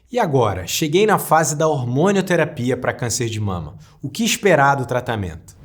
E agora, cheguei na fase da hormonioterapia para câncer de mama. O que esperar do tratamento?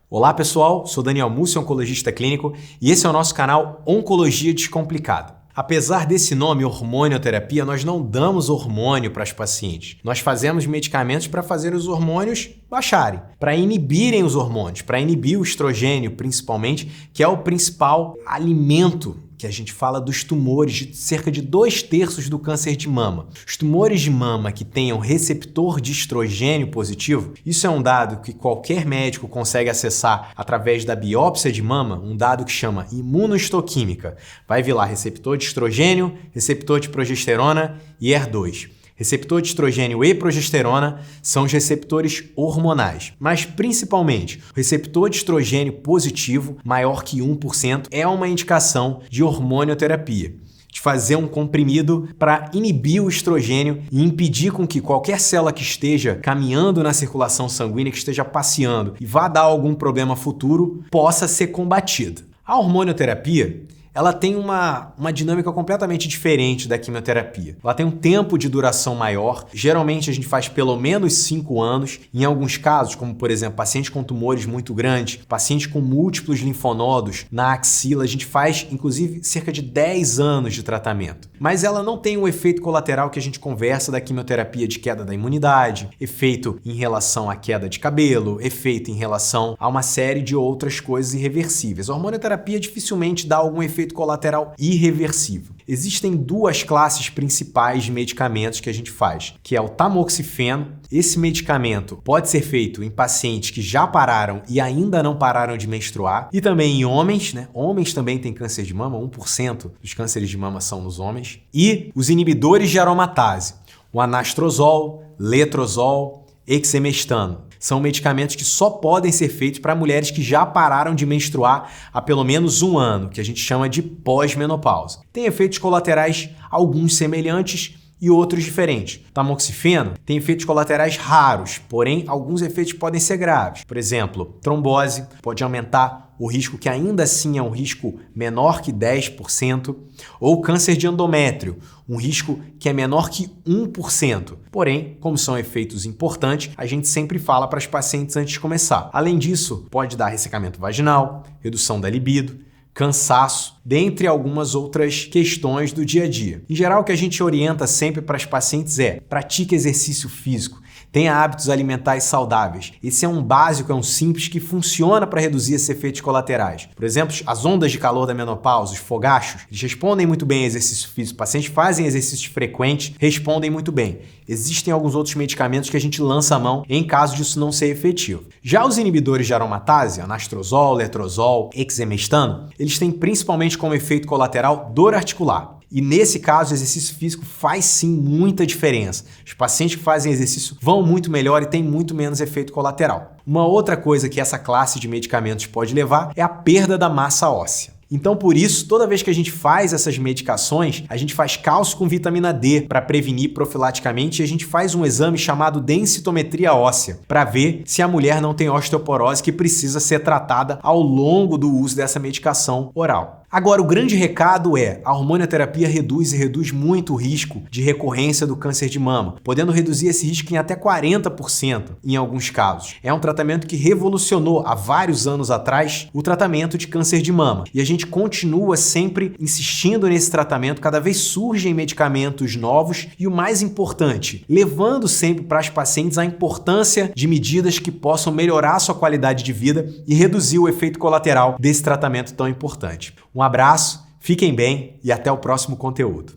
Olá pessoal, sou Daniel Mussi, oncologista clínico, e esse é o nosso canal Oncologia Descomplicada. Apesar desse nome, hormonioterapia, nós não damos hormônio para os pacientes. Nós fazemos medicamentos para fazer os hormônios baixarem, para inibirem os hormônios, para inibir o estrogênio principalmente, que é o principal alimento que a gente fala dos tumores, de cerca de 2/3 do câncer de mama. Os tumores de mama que tenham receptor de estrogênio positivo, isso é um dado que qualquer médico consegue acessar através da biópsia de mama, um dado que chama imunohistoquímica. Vai vir lá receptor de estrogênio, receptor de progesterona e HER2. Receptor de estrogênio e progesterona são os receptores hormonais, mas principalmente o receptor de estrogênio positivo, maior que 1%, é uma indicação de hormonioterapia, de fazer um comprimido para inibir o estrogênio e impedir com que qualquer célula que esteja caminhando na circulação sanguínea, que esteja passeando e vá dar algum problema futuro, possa ser combatida. A hormonioterapia ela tem uma dinâmica completamente diferente da quimioterapia. Ela tem um tempo de duração maior, geralmente a gente faz pelo menos 5 anos, em alguns casos, como por exemplo, paciente com tumores muito grandes, paciente com múltiplos linfonodos na axila, a gente faz inclusive cerca de 10 anos de tratamento. Mas ela não tem o efeito colateral que a gente conversa da quimioterapia de queda da imunidade, efeito em relação à queda de cabelo, efeito em relação a uma série de outras coisas irreversíveis. A hormonioterapia dificilmente dá algum efeito colateral irreversível. Existem duas classes principais de medicamentos que a gente faz, que é o tamoxifeno. Esse medicamento pode ser feito em pacientes que já pararam e ainda não pararam de menstruar, e também em homens, né? Homens também têm câncer de mama, 1% dos cânceres de mama são nos homens. E os inibidores de aromatase, o anastrozol, letrozol, exemestano. São medicamentos que só podem ser feitos para mulheres que já pararam de menstruar há pelo menos 1 ano, que a gente chama de pós-menopausa. Tem efeitos colaterais, alguns semelhantes e outros diferentes. Tamoxifeno tem efeitos colaterais raros, porém alguns efeitos podem ser graves. Por exemplo, trombose pode aumentar o risco, que ainda assim é um risco menor que 10%, ou câncer de endométrio, um risco que é menor que 1%. Porém, como são efeitos importantes, a gente sempre fala para as pacientes antes de começar. Além disso, pode dar ressecamento vaginal, redução da libido, cansaço, dentre algumas outras questões do dia a dia. Em geral, o que a gente orienta sempre para as pacientes é: pratique exercício físico, tenha hábitos alimentares saudáveis. Esse é um básico, é um simples que funciona para reduzir esses efeitos colaterais. Por exemplo, as ondas de calor da menopausa, os fogachos, eles respondem muito bem a exercício físico. Pacientes fazem exercícios frequentes, respondem muito bem. Existem alguns outros medicamentos que a gente lança a mão em caso disso não ser efetivo. Já os inibidores de aromatase, anastrozol, letrozol, exemestano, eles têm principalmente como efeito colateral dor articular. E nesse caso, o exercício físico faz sim muita diferença. Os pacientes que fazem exercício vão muito melhor e têm muito menos efeito colateral. Uma outra coisa que essa classe de medicamentos pode levar é a perda da massa óssea. Então, por isso, toda vez que a gente faz essas medicações, a gente faz cálcio com vitamina D para prevenir profilaticamente e a gente faz um exame chamado densitometria óssea para ver se a mulher não tem osteoporose que precisa ser tratada ao longo do uso dessa medicação oral. Agora, o grande recado é: a hormonioterapia reduz muito o risco de recorrência do câncer de mama, podendo reduzir esse risco em até 40% em alguns casos. É um tratamento que revolucionou há vários anos atrás o tratamento de câncer de mama. E a gente continua sempre insistindo nesse tratamento, cada vez surgem medicamentos novos e o mais importante, levando sempre para as pacientes a importância de medidas que possam melhorar a sua qualidade de vida e reduzir o efeito colateral desse tratamento tão importante. Um abraço, fiquem bem e até o próximo conteúdo.